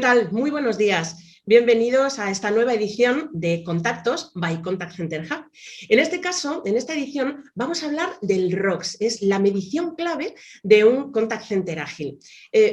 tal? Muy buenos días. Bienvenidos a esta nueva edición de Contactos by Contact Center Hub. En este caso, en esta edición, vamos a hablar del ROX, es la medición clave de un Contact Center ágil.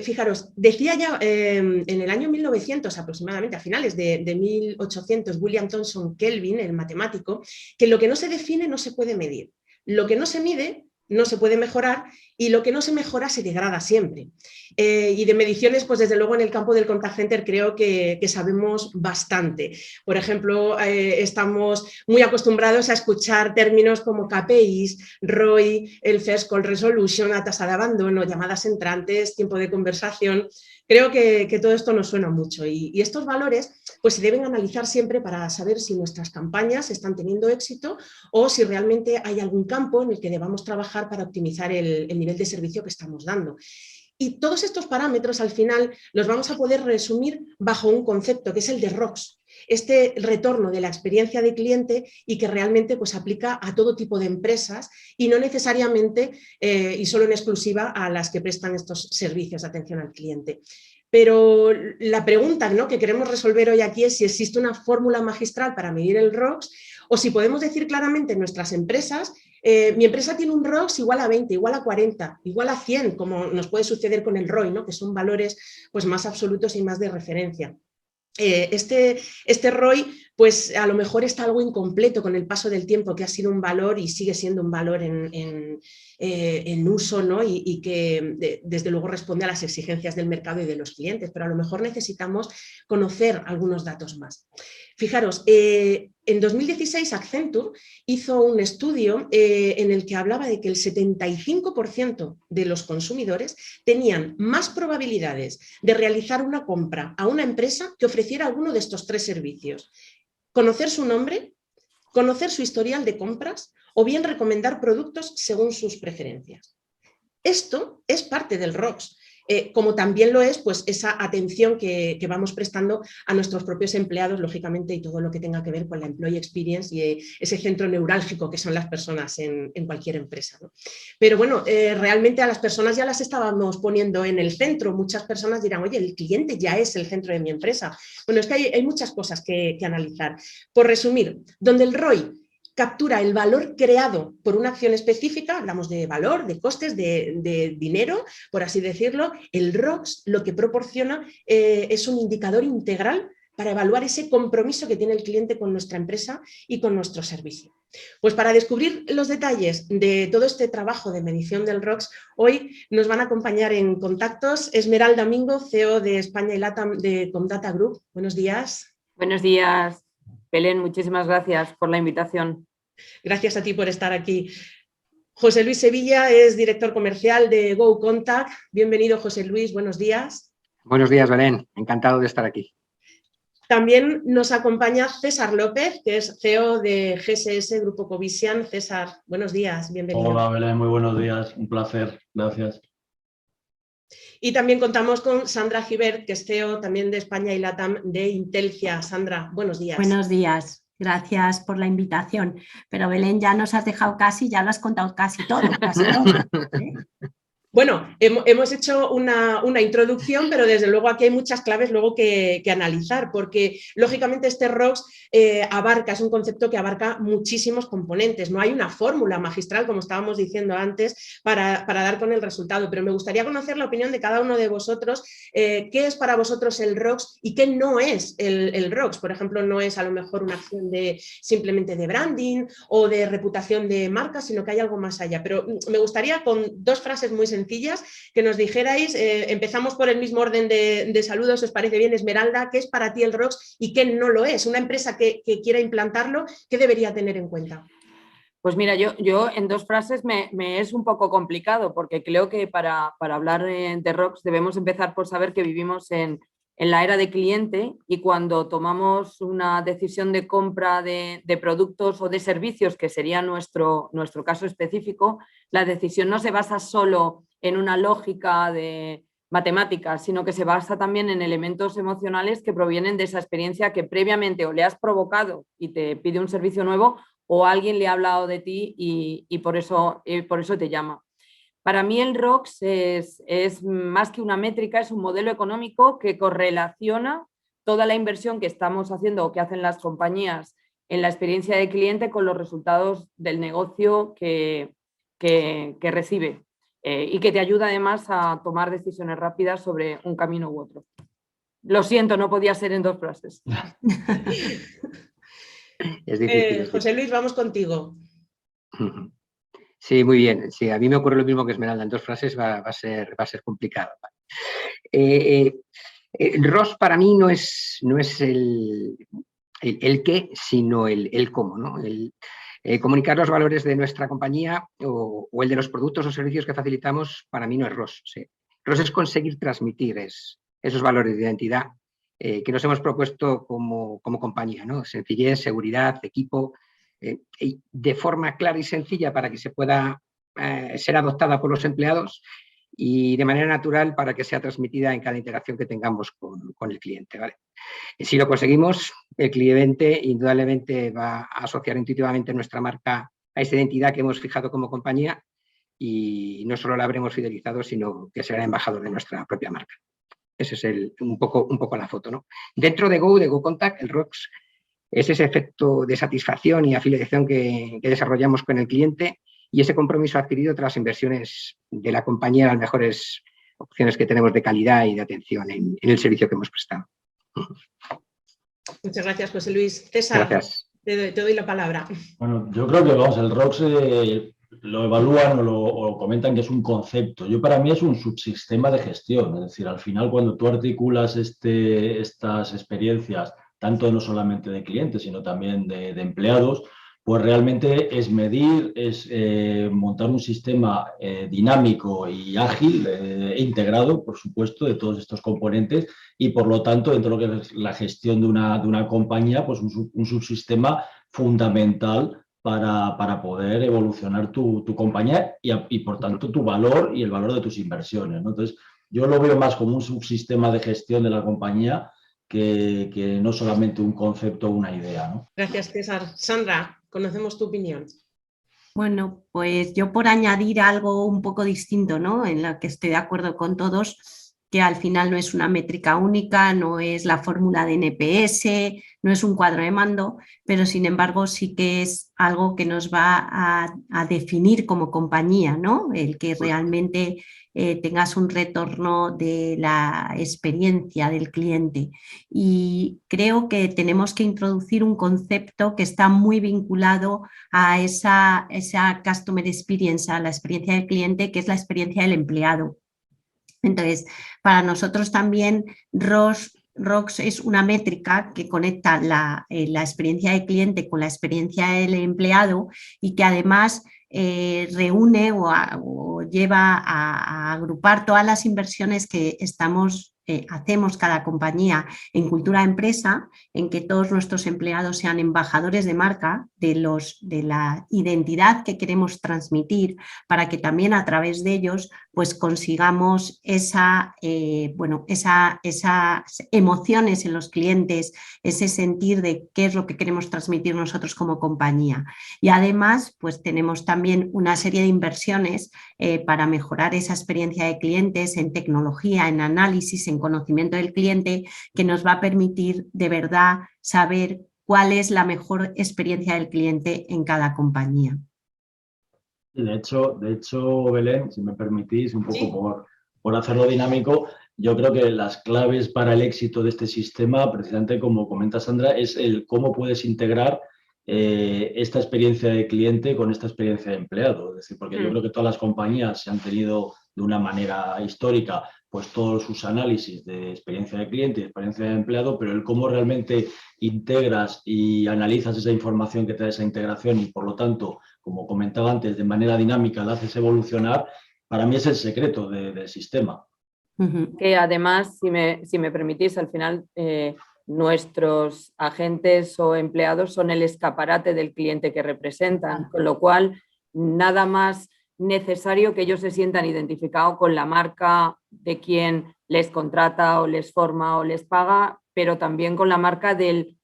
Fijaros, decía ya en el año 1900 aproximadamente, a finales de 1800, William Thomson Kelvin, el matemático, que lo que no se define no se puede medir. Lo que no se mide no se puede mejorar y lo que no se mejora se degrada siempre. Y de mediciones, pues desde luego en el campo del contact center creo que sabemos bastante. Por ejemplo, estamos muy acostumbrados a escuchar términos como KPIs, ROI, el First Call Resolution, la tasa de abandono, llamadas entrantes, tiempo de conversación. Creo que todo esto nos suena mucho y estos valores pues se deben analizar siempre para saber si nuestras campañas están teniendo éxito o si realmente hay algún campo en el que debamos trabajar para optimizar el nivel de servicio que estamos dando. Y todos estos parámetros al final los vamos a poder resumir bajo un concepto que es el de ROX, este retorno de la experiencia de cliente y que realmente pues, aplica a todo tipo de empresas y no necesariamente y solo en exclusiva a las que prestan estos servicios de atención al cliente. Pero la pregunta, ¿no?, que queremos resolver hoy aquí es si existe una fórmula magistral para medir el ROX o si podemos decir claramente en nuestras empresas mi empresa tiene un ROX igual a 20, igual a 40, igual a 100, como nos puede suceder con el ROI, ¿no?, que son valores pues, más absolutos y más de referencia. Este ROI pues a lo mejor está algo incompleto con el paso del tiempo, que ha sido un valor y sigue siendo un valor en uso, ¿no? y que desde luego responde a las exigencias del mercado y de los clientes, pero a lo mejor necesitamos conocer algunos datos más. Fijaros, en 2016 Accenture hizo un estudio en el que hablaba de que el 75% de los consumidores tenían más probabilidades de realizar una compra a una empresa que ofreciera alguno de estos tres servicios: conocer su nombre, conocer su historial de compras o bien recomendar productos según sus preferencias. Esto es parte del ROX, como también lo es pues, esa atención que vamos prestando a nuestros propios empleados, lógicamente, y todo lo que tenga que ver con la employee experience y ese centro neurálgico que son las personas en cualquier empresa, ¿no? Pero bueno, realmente a las personas ya las estábamos poniendo en el centro. Muchas personas dirán, oye, el cliente ya es el centro de mi empresa. Bueno, es que hay muchas cosas que analizar. Por resumir, donde el ROI captura el valor creado por una acción específica, hablamos de valor, de costes, de dinero, por así decirlo, el ROX lo que proporciona es un indicador integral para evaluar ese compromiso que tiene el cliente con nuestra empresa y con nuestro servicio. Pues para descubrir los detalles de todo este trabajo de medición del ROX, hoy nos van a acompañar en contactos Esmeralda Mingo, CEO de España y LATAM de Comdata Group. Buenos días. Buenos días, Belén, muchísimas gracias por la invitación. Gracias a ti por estar aquí. José Luis Sevilla es director comercial de Go Contact. Bienvenido, José Luis, buenos días. Buenos días, Belén, encantado de estar aquí. También nos acompaña César López, que es CEO de GSS Grupo Covisian. César, buenos días, bienvenido. Hola, Belén, muy buenos días, un placer, gracias. Y también contamos con Sandra Gibert, que es CEO también de España y LATAM de Intelcia. Sandra, buenos días. Buenos días. Gracias por la invitación. Pero Belén, ya nos has dejado casi, ya lo has contado casi todo. ¿Eh? Bueno, hemos hecho una introducción, pero desde luego aquí hay muchas claves luego que analizar, porque lógicamente este ROX es un concepto que abarca muchísimos componentes. No hay una fórmula magistral, como estábamos diciendo antes, para dar con el resultado, pero me gustaría conocer la opinión de cada uno de vosotros. ¿Qué es para vosotros el ROX y qué no es el ROX? Por ejemplo, no es a lo mejor una acción simplemente de branding o de reputación de marca, sino que hay algo más allá. Pero me gustaría con dos frases muy sencillas que nos dijerais, empezamos por el mismo orden de saludos, ¿os parece bien? Esmeralda, ¿qué es para ti el ROX y qué no lo es? Una empresa que quiera implantarlo, ¿qué debería tener en cuenta? Pues mira, yo en dos frases me es un poco complicado, porque creo que para hablar de ROX debemos empezar por saber que vivimos en la era de cliente, y cuando tomamos una decisión de compra de productos o de servicios, que sería nuestro caso específico, la decisión no se basa solo en una lógica de matemáticas, sino que se basa también en elementos emocionales que provienen de esa experiencia que previamente o le has provocado y te pide un servicio nuevo, o alguien le ha hablado de ti y por eso te llama. Para mí el ROX es más que una métrica, es un modelo económico que correlaciona toda la inversión que estamos haciendo o que hacen las compañías en la experiencia de cliente con los resultados del negocio que recibe y que te ayuda además a tomar decisiones rápidas sobre un camino u otro. Lo siento, no podía ser en 2 frases. Es difícil. José Luis, vamos contigo. Sí, muy bien. Sí, a mí me ocurre lo mismo que Esmeralda. En 2 frases va a ser complicado. ROS para mí no es el qué, sino el cómo, ¿no? Comunicar los valores de nuestra compañía o el de los productos o servicios que facilitamos, para mí no es ROS. ¿Sí? ROS es conseguir transmitir esos valores de identidad que nos hemos propuesto como compañía, ¿no? Sencillez, seguridad, equipo, de forma clara y sencilla para que se pueda ser adoptada por los empleados y de manera natural para que sea transmitida en cada interacción que tengamos con el cliente, ¿vale? Si lo conseguimos, el cliente indudablemente va a asociar intuitivamente nuestra marca a esa identidad que hemos fijado como compañía y no solo la habremos fidelizado, sino que será embajador de nuestra propia marca. Ese es un poco la foto, ¿no? Dentro de Go Contact, el ROX es ese efecto de satisfacción y afiliación que desarrollamos con el cliente y ese compromiso adquirido tras inversiones de la compañía, las mejores opciones que tenemos de calidad y de atención en el servicio que hemos prestado. Muchas gracias, José Luis. César, gracias. Te doy la palabra. Bueno, yo creo que el ROX lo evalúan o comentan que es un concepto. Para mí es un subsistema de gestión. Es decir, al final cuando tú articulas estas experiencias, tanto no solamente de clientes, sino también de empleados, pues realmente es medir, es montar un sistema dinámico y ágil e integrado, por supuesto, de todos estos componentes y, por lo tanto, dentro de lo que es la gestión de una compañía, pues un subsistema fundamental para poder evolucionar tu compañía y, por tanto, tu valor y el valor de tus inversiones, ¿no? Entonces, yo lo veo más como un subsistema de gestión de la compañía que no solamente un concepto o una idea, ¿no? Gracias, César. Sandra, conocemos tu opinión. Bueno, pues yo por añadir algo un poco distinto, ¿no? En la que estoy de acuerdo con todos, que al final no es una métrica única, no es la fórmula de NPS, no es un cuadro de mando, pero sin embargo sí que es algo que nos va a definir como compañía, ¿no? El que realmente tengas un retorno de la experiencia del cliente. Y creo que tenemos que introducir un concepto que está muy vinculado a esa customer experience, a la experiencia del cliente, que es la experiencia del empleado. Entonces, para nosotros también ROX es una métrica que conecta la experiencia del cliente con la experiencia del empleado y que además reúne o lleva a agrupar todas las inversiones que hacemos cada compañía en cultura de empresa, en que todos nuestros empleados sean embajadores de marca de la identidad que queremos transmitir, para que también a través de ellos pues consigamos esas emociones en los clientes, ese sentir de qué es lo que queremos transmitir nosotros como compañía. Y además pues tenemos también una serie de inversiones para mejorar esa experiencia de clientes en tecnología, en análisis, en conocimiento del cliente, que nos va a permitir de verdad saber cuál es la mejor experiencia del cliente en cada compañía. De hecho, Belén, si me permitís, un poco por hacerlo dinámico, yo creo que las claves para el éxito de este sistema, precisamente como comenta Sandra, es el cómo puedes integrar esta experiencia de cliente con esta experiencia de empleado. Es decir, porque yo creo que todas las compañías se han tenido de una manera histórica pues todos sus análisis de experiencia de cliente y experiencia de empleado, pero el cómo realmente integras y analizas esa información que te da esa integración y, por lo tanto, como comentaba antes, de manera dinámica la haces evolucionar, para mí es el secreto del sistema. Que además, si me permitís, al final nuestros agentes o empleados son el escaparate del cliente que representan, con lo cual nada más necesario que ellos se sientan identificados con la marca de quien les contrata o les forma o les paga, pero también con la marca del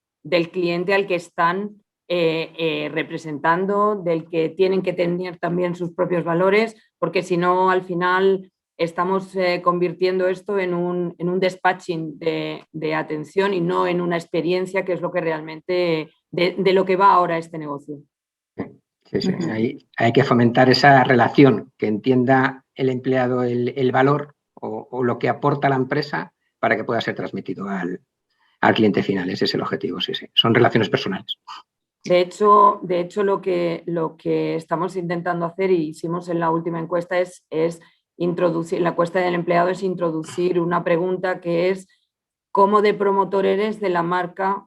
cliente al que están representando, del que tienen que tener también sus propios valores, porque si no, al final estamos convirtiendo esto en un dispatching de atención y no en una experiencia, que es lo que realmente de lo que va ahora este negocio. Sí, sí. Hay que fomentar esa relación, que entienda el empleado el valor o lo que aporta la empresa para que pueda ser transmitido al cliente final. Ese es el objetivo, sí, sí. Son relaciones personales. De hecho lo que estamos intentando hacer y hicimos en la última encuesta es introducir, la encuesta del empleado es introducir una pregunta que es ¿cómo de promotor eres de la marca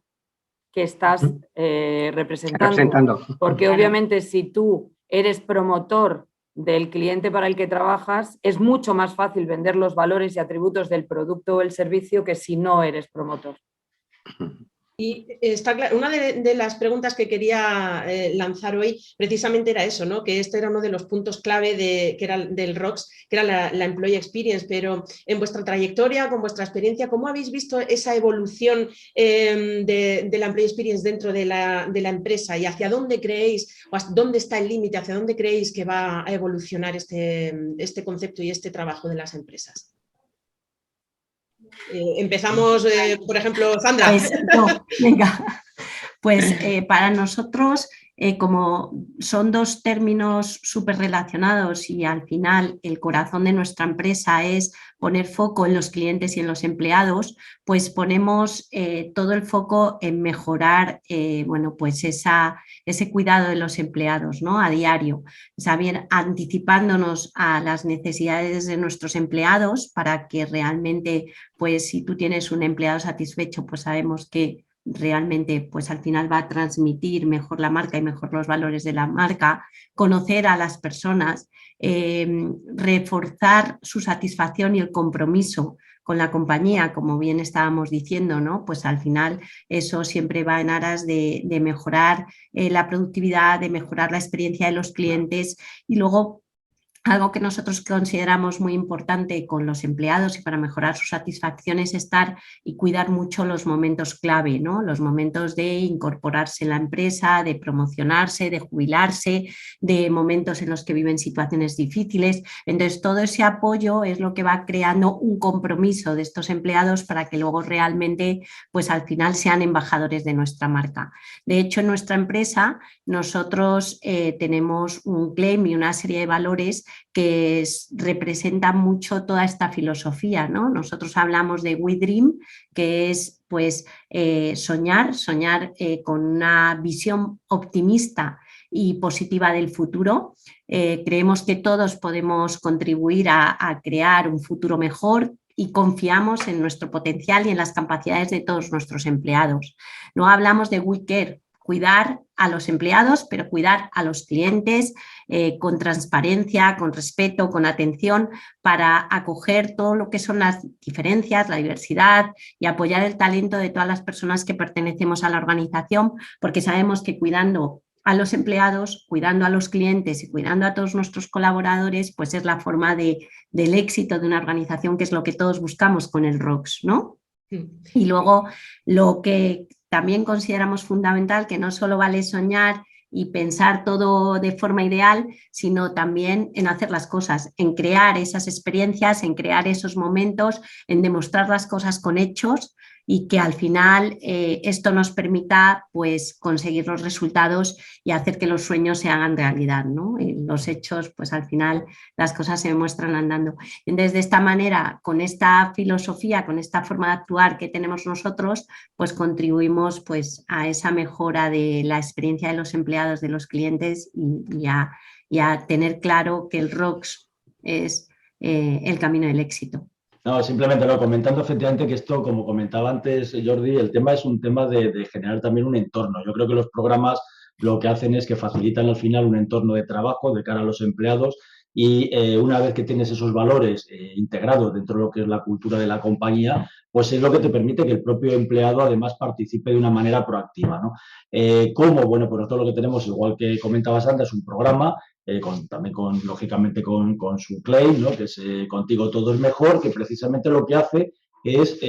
que estás representando? Porque obviamente si tú eres promotor del cliente para el que trabajas, es mucho más fácil vender los valores y atributos del producto o el servicio que si no eres promotor. Y está claro, una de las preguntas que quería lanzar hoy precisamente era eso, ¿no? Que este era uno de los puntos clave que era del ROX, que era la Employee Experience, pero en vuestra trayectoria, con vuestra experiencia, ¿cómo habéis visto esa evolución de la Employee Experience dentro de la empresa y hacia dónde creéis, o hasta dónde está el límite, hacia dónde creéis que va a evolucionar este concepto y este trabajo de las empresas? Empezamos, por ejemplo, Sandra. Pues no, venga. Pues para nosotros, como son dos términos súper relacionados y al final el corazón de nuestra empresa es poner foco en los clientes y en los empleados, pues ponemos todo el foco en mejorar bueno, pues ese cuidado de los empleados, ¿no? A diario, saber anticipándonos a las necesidades de nuestros empleados para que realmente, pues si tú tienes un empleado satisfecho, pues sabemos que realmente pues al final va a transmitir mejor la marca y mejor los valores de la marca, conocer a las personas, reforzar su satisfacción y el compromiso con la compañía, como bien estábamos diciendo, ¿no? Pues al final eso siempre va en aras de mejorar la productividad, de mejorar la experiencia de los clientes y luego algo que nosotros consideramos muy importante con los empleados y para mejorar su satisfacción es estar y cuidar mucho los momentos clave, ¿no? Los momentos de incorporarse en la empresa, de promocionarse, de jubilarse, de momentos en los que viven situaciones difíciles. Entonces, todo ese apoyo es lo que va creando un compromiso de estos empleados para que luego realmente, pues al final sean embajadores de nuestra marca. De hecho, en nuestra empresa nosotros tenemos un claim y una serie de valores que representa mucho toda esta filosofía, ¿no? Nosotros hablamos de We Dream, que es pues soñar con una visión optimista y positiva del futuro. Creemos que todos podemos contribuir a crear un futuro mejor y confiamos en nuestro potencial y en las capacidades de todos nuestros empleados. No hablamos de We Care, cuidar a los empleados, pero cuidar a los clientes con transparencia, con respeto, con atención, para acoger todo lo que son las diferencias, la diversidad y apoyar el talento de todas las personas que pertenecemos a la organización, porque sabemos que cuidando a los empleados, cuidando a los clientes y cuidando a todos nuestros colaboradores, pues es la forma del éxito de una organización, que es lo que todos buscamos con el ROX, ¿no? Y luego lo que también consideramos fundamental, que no solo vale soñar y pensar todo de forma ideal, sino también en hacer las cosas, en crear esas experiencias, en crear esos momentos, en demostrar las cosas con hechos y que al final esto nos permita pues conseguir los resultados y hacer que los sueños se hagan realidad, ¿no? Los hechos, pues al final las cosas se muestran andando. Entonces, de esta manera, con esta filosofía, con esta forma de actuar que tenemos nosotros, pues contribuimos pues a esa mejora de la experiencia de los empleados, de los clientes y a tener claro que el ROX es el camino del éxito. No, simplemente comentando efectivamente que esto, como comentaba antes Jordi, el tema es un tema de generar también un entorno. Yo creo que los programas lo que hacen es que facilitan al final un entorno de trabajo de cara a los empleados y una vez que tienes esos valores integrados dentro de lo que es la cultura de la compañía, pues es lo que te permite que el propio empleado además participe de una manera proactiva, ¿no? ¿Cómo? Bueno, pues nosotros lo que tenemos, igual que comentabas antes, es un programa también lógicamente con su claim, ¿no? Que es Contigo todo es mejor, que precisamente lo que hace es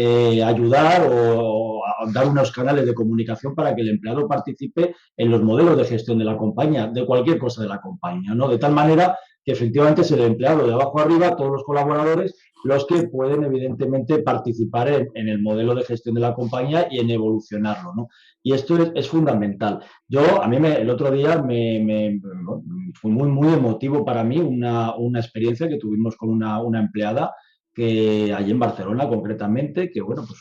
ayudar o dar unos canales de comunicación para que el empleado participe en los modelos de gestión de la compañía, de cualquier cosa de la compañía, ¿no? De tal manera que efectivamente es el empleado de abajo arriba, todos los colaboradores, los que pueden evidentemente participar en el modelo de gestión de la compañía y en evolucionarlo, ¿no? Y esto es fundamental. A mí el otro día fue muy emotivo para mí una experiencia que tuvimos con una empleada que allí en Barcelona concretamente, que bueno, pues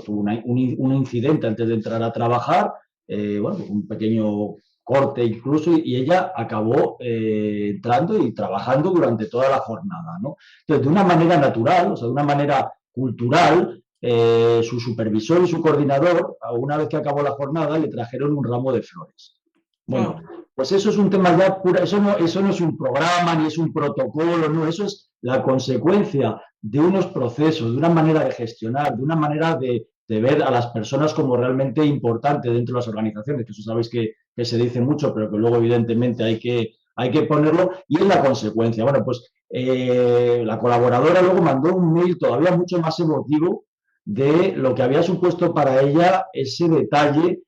tuvo un incidente antes de entrar a trabajar, bueno, un pequeño corte incluso, y ella acabó entrando y trabajando durante toda la jornada, ¿no? Entonces, de una manera natural, o sea, de una manera cultural, su supervisor y su coordinador, una vez que acabó la jornada, le trajeron un ramo de flores. Bueno, pues eso es un tema ya pura, eso no es un programa ni es un protocolo, no, eso es la consecuencia de unos procesos, de una manera de gestionar, de una manera de ver a las personas como realmente importante dentro de las organizaciones, que eso sabéis que se dice mucho, pero que luego evidentemente hay que ponerlo, y es la consecuencia. Bueno, pues la colaboradora luego mandó un mail todavía mucho más emotivo de lo que había supuesto para ella ese detalle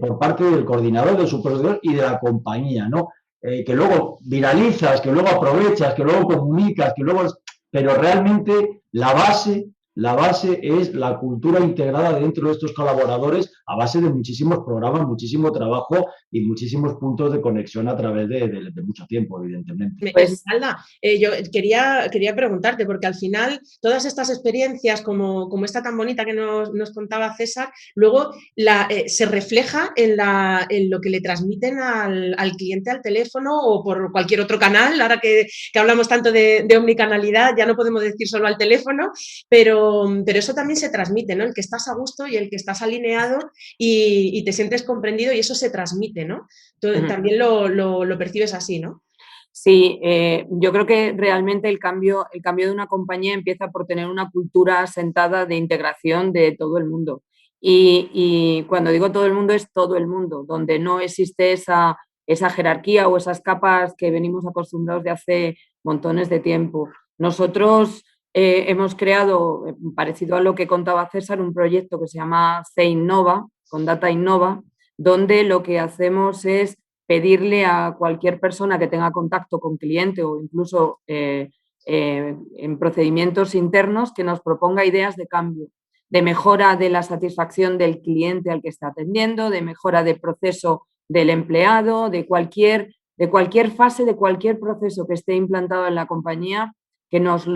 por parte del coordinador, del supervisor y de la compañía, ¿no? Que luego viralizas, que luego aprovechas, que luego comunicas, pero realmente la base es la cultura integrada dentro de estos colaboradores a base de muchísimos programas, muchísimo trabajo y muchísimos puntos de conexión a través de mucho tiempo, evidentemente. Esmeralda, yo quería preguntarte, porque al final todas estas experiencias como esta tan bonita que nos contaba César, luego se refleja en lo que le transmiten al cliente al teléfono o por cualquier otro canal. Ahora que hablamos tanto de omnicanalidad, ya no podemos decir solo al teléfono, pero eso también se transmite, ¿no? El que estás a gusto y el que estás alineado y te sientes comprendido, y eso se transmite, ¿no? Entonces, también lo percibes así, ¿no? Sí, yo creo que realmente el cambio de una compañía empieza por tener una cultura asentada de integración de todo el mundo. Y cuando digo todo el mundo, es todo el mundo, donde no existe esa jerarquía o esas capas que venimos acostumbrados de hace montones de tiempo. Nosotros hemos creado, parecido a lo que contaba César, un proyecto que se llama CInnova, con Data Innova, donde lo que hacemos es pedirle a cualquier persona que tenga contacto con cliente o incluso en procedimientos internos que nos proponga ideas de cambio, de mejora de la satisfacción del cliente al que está atendiendo, de mejora del proceso del empleado, de cualquier fase, de cualquier proceso que esté implantado en la compañía, que nos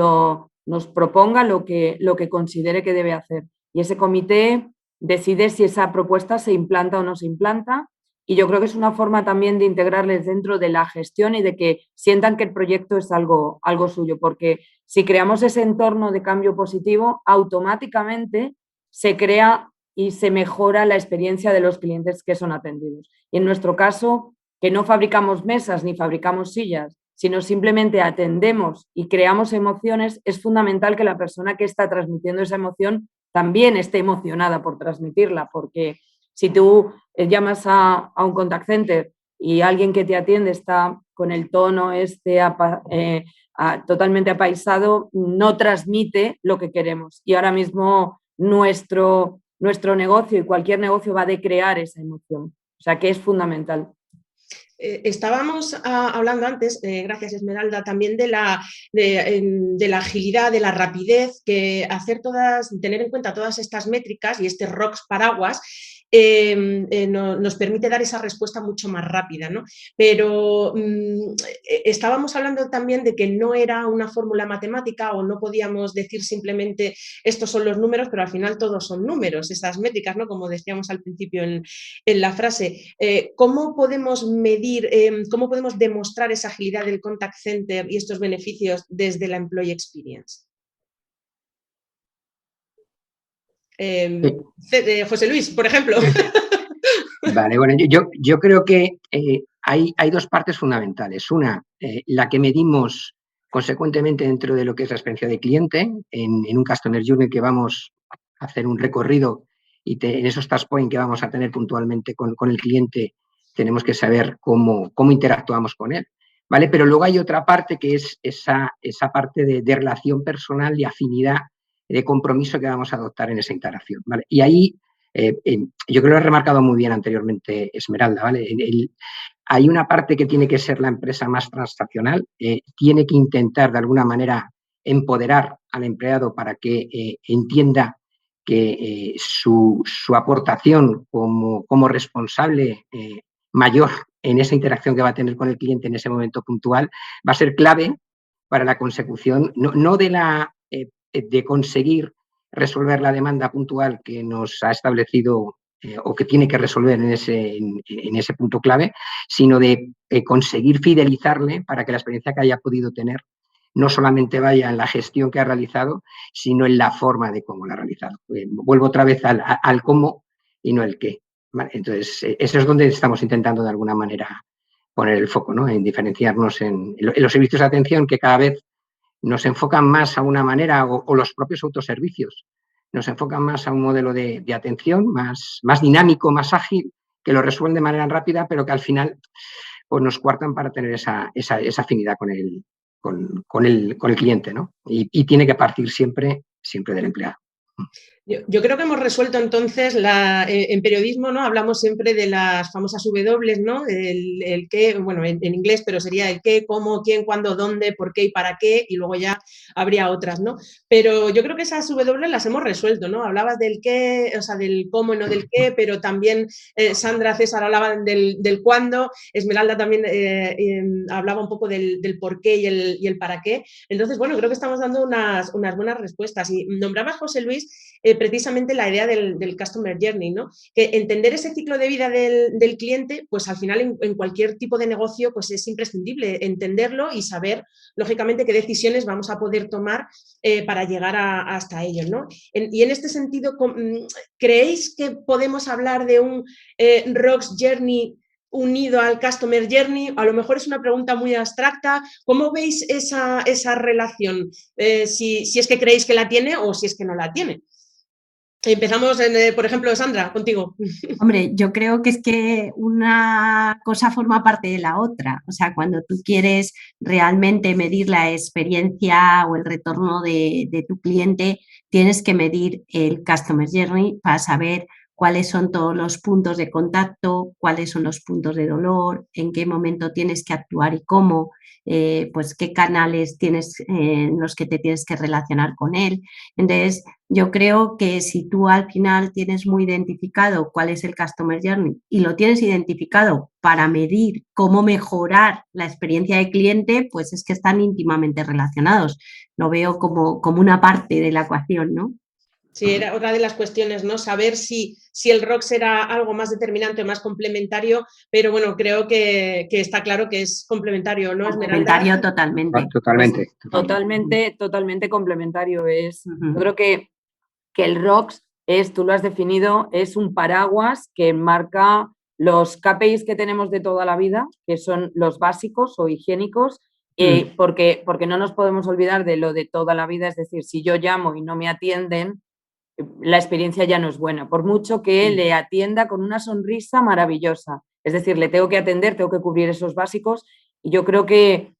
proponga lo que considere que debe hacer. Y ese comité decide si esa propuesta se implanta o no se implanta. Y yo creo que es una forma también de integrarles dentro de la gestión y de que sientan que el proyecto es algo suyo, porque si creamos ese entorno de cambio positivo, automáticamente se crea y se mejora la experiencia de los clientes que son atendidos. Y en nuestro caso, que no fabricamos mesas ni fabricamos sillas, sino simplemente atendemos y creamos emociones, es fundamental que la persona que está transmitiendo esa emoción también esté emocionada por transmitirla, porque si tú llamas a un contact center y alguien que te atiende está con el tono totalmente apaisado, no transmite lo que queremos. Y ahora mismo nuestro negocio y cualquier negocio va de crear esa emoción. O sea que es fundamental. Estábamos hablando antes, gracias Esmeralda, también de la agilidad, de la rapidez, que tener en cuenta todas estas métricas y este ROX paraguas nos permite dar esa respuesta mucho más rápida, ¿no? Pero estábamos hablando también de que no era una fórmula matemática o no podíamos decir simplemente estos son los números, pero al final todos son números, esas métricas, ¿no? Como decíamos al principio en la frase. ¿Cómo podemos medir, cómo podemos demostrar esa agilidad del contact center y estos beneficios desde la employee experience? José Luis, por ejemplo. Vale, bueno, yo creo que hay dos partes fundamentales. Una, la que medimos consecuentemente dentro de lo que es la experiencia de cliente, en un Customer Journey que vamos a hacer un recorrido y en esos touch points que vamos a tener puntualmente con el cliente, tenemos que saber cómo interactuamos con él, ¿vale? Pero luego hay otra parte que es esa parte de relación personal y afinidad de compromiso que vamos a adoptar en esa interacción, ¿vale? Y ahí yo creo que lo he remarcado muy bien anteriormente Esmeralda, ¿vale? Hay una parte que tiene que ser la empresa más transaccional, tiene que intentar de alguna manera empoderar al empleado para que entienda que su aportación como responsable mayor en esa interacción que va a tener con el cliente en ese momento puntual va a ser clave para la consecución, no de conseguir resolver la demanda puntual que nos ha establecido o que tiene que resolver en ese punto clave, sino de conseguir fidelizarle para que la experiencia que haya podido tener no solamente vaya en la gestión que ha realizado, sino en la forma de cómo la ha realizado. Vuelvo otra vez al cómo y no el qué, ¿vale? Entonces, eso es donde estamos intentando de alguna manera poner el foco, ¿no? En diferenciarnos en los servicios de atención que cada vez nos enfocan más a una manera, o los propios autoservicios, nos enfocan más a un modelo de atención más dinámico, más ágil, que lo resuelven de manera rápida, pero que al final pues, nos coartan para tener esa afinidad con el cliente, ¿no? Y tiene que partir siempre del empleado. Yo creo que hemos resuelto entonces, en periodismo, ¿no? Hablamos siempre de las famosas W, ¿no? El qué, bueno, en inglés, pero sería el qué, cómo, quién, cuándo, dónde, por qué y para qué, y luego ya habría otras, ¿no? Pero yo creo que esas W las hemos resuelto, ¿no? Hablabas del qué, o sea, del cómo y no del qué, pero también Sandra, César hablaban del cuándo, Esmeralda también hablaba un poco del por qué y el para qué. Entonces, bueno, creo que estamos dando unas buenas respuestas. Y nombraba José Luis precisamente la idea del Customer Journey, ¿no? Que entender ese ciclo de vida del cliente, pues al final en cualquier tipo de negocio pues es imprescindible entenderlo y saber, lógicamente, qué decisiones vamos a poder tomar para llegar hasta ellos, ¿no? Y en este sentido, ¿creéis que podemos hablar de un ROX Journey unido al Customer Journey? A lo mejor es una pregunta muy abstracta. ¿Cómo veis esa relación? Si es que creéis que la tiene o si es que no la tiene. Empezamos, por ejemplo, Sandra, contigo. Hombre, yo creo que es que una cosa forma parte de la otra. O sea, cuando tú quieres realmente medir la experiencia o el retorno de tu cliente, tienes que medir el Customer Journey para saber cuáles son todos los puntos de contacto, cuáles son los puntos de dolor, en qué momento tienes que actuar y cómo, pues qué canales tienes en los que te tienes que relacionar con él. Entonces, yo creo que si tú al final tienes muy identificado cuál es el Customer Journey y lo tienes identificado para medir cómo mejorar la experiencia de cliente, pues es que están íntimamente relacionados. Lo veo como una parte de la ecuación, ¿no? Sí, era otra de las cuestiones, ¿no? Saber si el ROX era algo más determinante o más complementario, pero bueno, creo que está claro que es complementario, ¿no? Complementario totalmente. Totalmente complementario. Yo creo que el ROX tú lo has definido, es un paraguas que marca los KPIs que tenemos de toda la vida, que son los básicos o higiénicos, porque no nos podemos olvidar de lo de toda la vida, es decir, si yo llamo y no me atienden, la experiencia ya no es buena, por mucho que le atienda con una sonrisa maravillosa. Es decir, le tengo que atender, tengo que cubrir esos básicos y yo creo que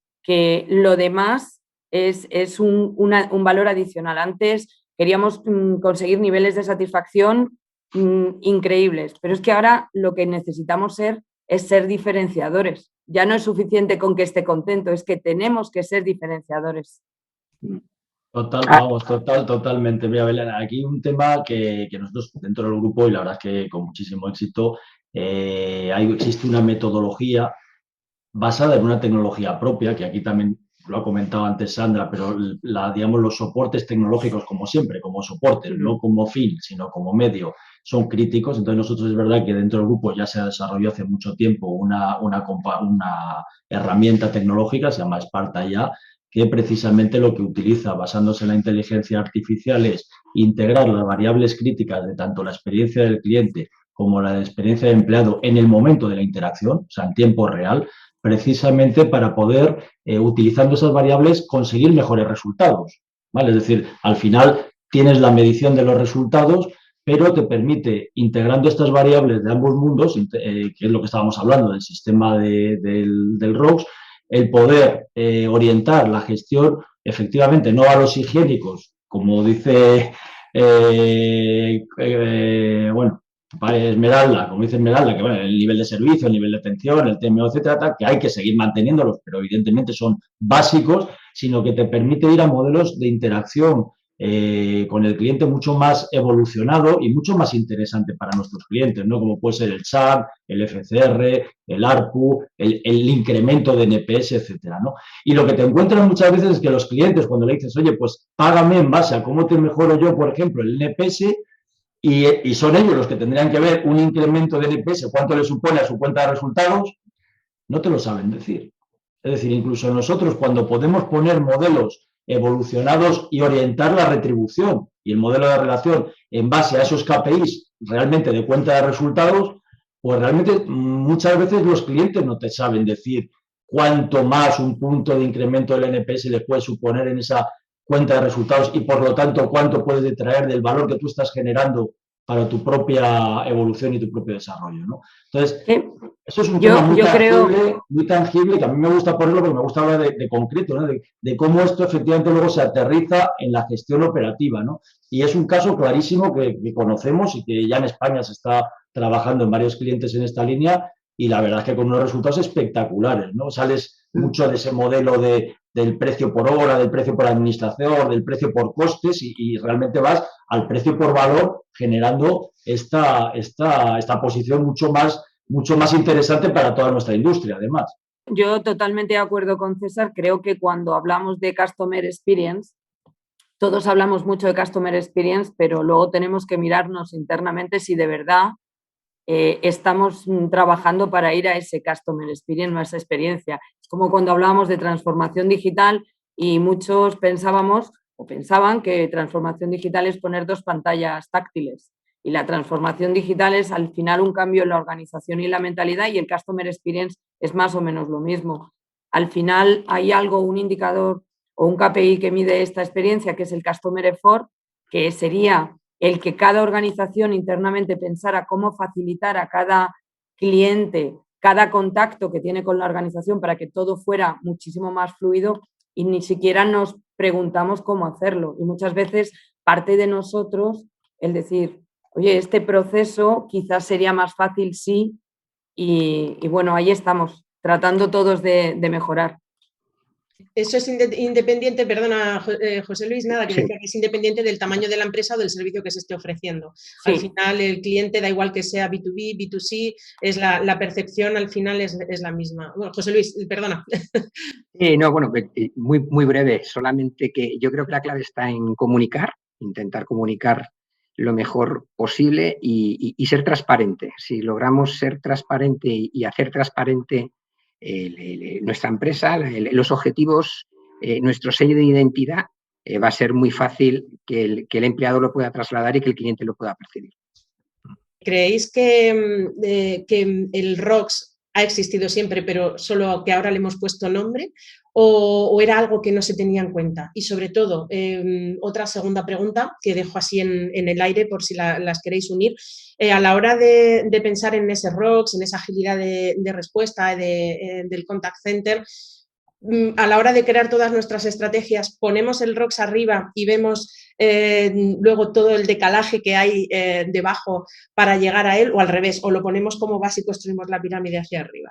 lo demás es un valor adicional. Antes queríamos conseguir niveles de satisfacción increíbles, pero es que ahora lo que necesitamos es ser diferenciadores. Ya no es suficiente con que esté contento, es que tenemos que ser diferenciadores. Totalmente. Mira, Belén, aquí un tema que nosotros dentro del grupo, y la verdad es que con muchísimo éxito, existe una metodología basada en una tecnología propia, que aquí también lo ha comentado antes Sandra, pero digamos, los soportes tecnológicos, como siempre, como soportes, no como fin, sino como medio, son críticos. Entonces, nosotros es verdad que dentro del grupo ya se desarrolló hace mucho tiempo una herramienta tecnológica, se llama Sparta ya, que precisamente lo que utiliza, basándose en la inteligencia artificial, es integrar las variables críticas de tanto la experiencia del cliente como la experiencia del empleado en el momento de la interacción, o sea, en tiempo real, precisamente para poder, utilizando esas variables, conseguir mejores resultados, ¿vale? Es decir, al final tienes la medición de los resultados, pero te permite, integrando estas variables de ambos mundos, que es lo que estábamos hablando del sistema del ROX, el poder orientar la gestión efectivamente no a los higiénicos como dice, bueno, Esmeralda, como dice Esmeralda, que bueno, el nivel de servicio, el nivel de atención, el TMO, etcétera, tal, que hay que seguir manteniéndolos, pero evidentemente son básicos, sino que te permite ir a modelos de interacción con el cliente mucho más evolucionado y mucho más interesante para nuestros clientes, ¿no? Como puede ser el SAT, el FCR, el ARPU, el incremento de NPS, etcétera, ¿no? Y lo que te encuentras muchas veces es que los clientes, cuando le dices, oye, pues págame en base a cómo te mejoro yo, por ejemplo, el NPS, y son ellos los que tendrían que ver un incremento de NPS, cuánto le supone a su cuenta de resultados, no te lo saben decir. Es decir, incluso nosotros cuando podemos poner modelos evolucionados y orientar la retribución y el modelo de relación en base a esos KPIs realmente de cuenta de resultados, pues realmente muchas veces los clientes no te saben decir cuánto más un punto de incremento del NPS le puede suponer en esa cuenta de resultados y por lo tanto cuánto puedes detraer del valor que tú estás generando para tu propia evolución y tu propio desarrollo, ¿no? Entonces, eso es un tema muy tangible, que a mí me gusta ponerlo porque me gusta hablar de concreto, ¿no? De cómo esto efectivamente luego se aterriza en la gestión operativa, ¿no? Y es un caso clarísimo que conocemos y que ya en España se está trabajando en varios clientes en esta línea y la verdad es que con unos resultados espectaculares, ¿no? Sales mucho de ese modelo del precio por hora, del precio por administración, del precio por costes y realmente vas al precio por valor generando esta posición mucho más interesante para toda nuestra industria, además. Yo totalmente de acuerdo con César. Creo que cuando hablamos de Customer Experience, todos hablamos mucho de Customer Experience, pero luego tenemos que mirarnos internamente si de verdad estamos trabajando para ir a ese Customer Experience, a esa experiencia. Es como cuando hablábamos de transformación digital y muchos pensaban que transformación digital es poner 2 pantallas táctiles. Y la transformación digital es al final un cambio en la organización y la mentalidad, y el Customer Experience es más o menos lo mismo. Al final hay un indicador o un KPI que mide esta experiencia, que es el Customer Effort, que sería el que cada organización internamente pensara cómo facilitar a cada cliente cada contacto que tiene con la organización para que todo fuera muchísimo más fluido, y ni siquiera nos preguntamos cómo hacerlo. Y muchas veces parte de nosotros el decir, oye, este proceso quizás sería más fácil sí, y bueno, ahí estamos, tratando todos de mejorar. Eso es independiente, perdona José Luis, nada, que decía que es independiente del tamaño de la empresa o del servicio que se esté ofreciendo. Sí. Al final el cliente, da igual que sea B2B, B2C, es la percepción al final es la misma. Bueno, José Luis, perdona. No, bueno, muy breve, solamente que yo creo que la clave está en comunicar, intentar comunicar lo mejor posible y ser transparente. Si logramos ser transparente y hacer transparente nuestra empresa, los objetivos, nuestro sello de identidad, va a ser muy fácil que el empleado lo pueda trasladar y que el cliente lo pueda percibir. ¿Creéis que el ROX ha existido siempre, pero solo que ahora le hemos puesto nombre? ¿O era algo que no se tenía en cuenta? Y sobre todo, otra segunda pregunta que dejo así en el aire por si las queréis unir. A la hora de pensar en ese ROX, en esa agilidad de respuesta del contact center, a la hora de crear todas nuestras estrategias, ponemos el ROX arriba y vemos luego todo el decalaje que hay debajo para llegar a él, o al revés, o lo ponemos como base y construimos la pirámide hacia arriba.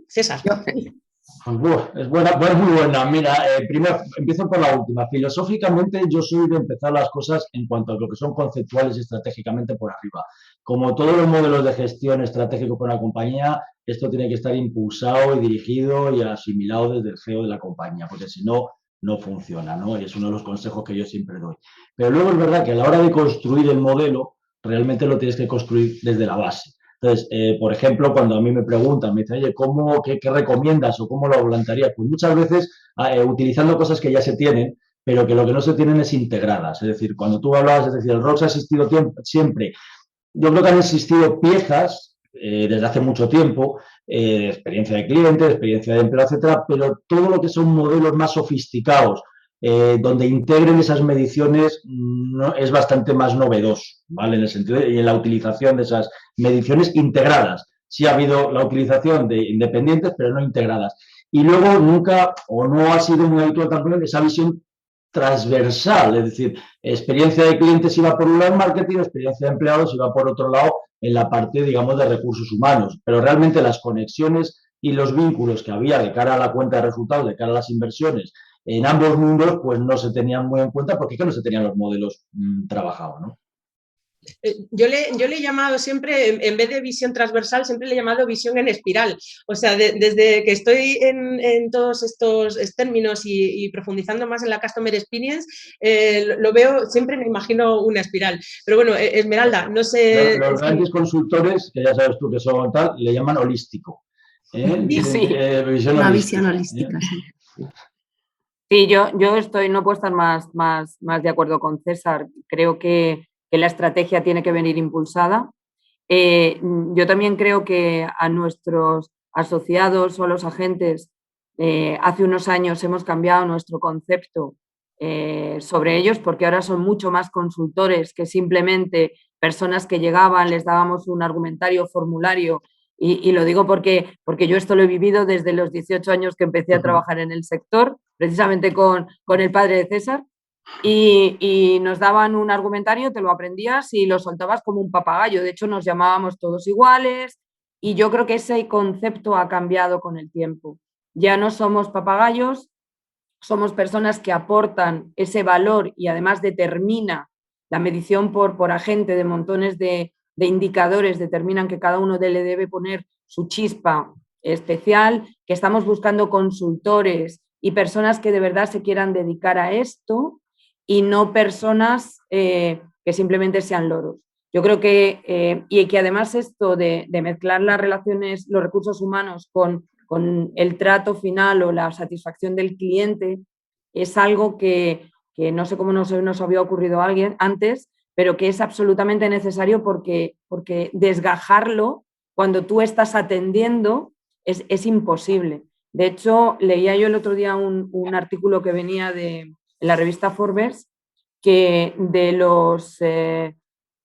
César. Es muy buena. Mira, primero empiezo por la última. Filosóficamente yo soy de empezar las cosas en cuanto a lo que son conceptuales y estratégicamente por arriba. Como todos los modelos de gestión estratégico para una compañía, esto tiene que estar impulsado y dirigido y asimilado desde el CEO de la compañía, porque si no, no funciona, ¿no? Y es uno de los consejos que yo siempre doy. Pero luego es verdad que a la hora de construir el modelo, realmente lo tienes que construir desde la base. Entonces, por ejemplo, cuando a mí me preguntan, me dicen, oye, ¿qué recomiendas o cómo lo plantearías? Pues muchas veces utilizando cosas que ya se tienen, pero que lo que no se tienen es integradas. Es decir, cuando tú hablabas, es decir, el ROX ha existido siempre. Yo creo que han existido piezas desde hace mucho tiempo, experiencia de cliente, experiencia de empleo, etcétera, pero todo lo que son modelos más sofisticados, donde integren esas mediciones es bastante más novedoso, ¿vale? En el sentido y en la utilización de esas mediciones integradas. Sí ha habido la utilización de independientes, pero no integradas. Y luego nunca o no ha sido muy habitual también esa visión transversal, es decir, experiencia de clientes iba por un lado en marketing, experiencia de empleados iba por otro lado en la parte, digamos, de recursos humanos, pero realmente las conexiones y los vínculos que había de cara a la cuenta de resultados, de cara a las inversiones, en ambos mundos, pues no se tenían muy en cuenta porque es que no se tenían los modelos trabajados, ¿no? Yo le he llamado siempre, en vez de visión transversal, siempre le he llamado visión en espiral. O sea, desde que estoy en todos estos términos y profundizando más en la Customer Experience, lo veo, siempre me imagino una espiral. Pero bueno, Esmeralda, no sé... Los grandes consultores, que ya sabes tú que son tal, le llaman holístico. Sí. Una visión holística, sí. Sí, yo no puedo estar más de acuerdo con César. Creo que la estrategia tiene que venir impulsada. Yo también creo que a nuestros asociados o a los agentes hace unos años hemos cambiado nuestro concepto sobre ellos, porque ahora son mucho más consultores que simplemente personas que llegaban, les dábamos un argumentario, formulario, y lo digo porque yo esto lo he vivido desde los 18 años que empecé a trabajar en el sector, precisamente con el padre de César. Y nos daban un argumentario, te lo aprendías y lo soltabas como un papagayo. De hecho, nos llamábamos todos iguales y yo creo que ese concepto ha cambiado con el tiempo. Ya no somos papagayos, somos personas que aportan ese valor y además determina la medición por agente de montones de indicadores, determinan que cada uno le debe poner su chispa especial, que estamos buscando consultores y personas que de verdad se quieran dedicar a esto y no personas que simplemente sean loros. Yo creo que, y que además esto de mezclar las relaciones, los recursos humanos con el trato final o la satisfacción del cliente es algo que no sé cómo nos había ocurrido a alguien antes, pero que es absolutamente necesario porque desgajarlo cuando tú estás atendiendo es imposible. De hecho, leía yo el otro día un artículo que venía en la revista Forbes, que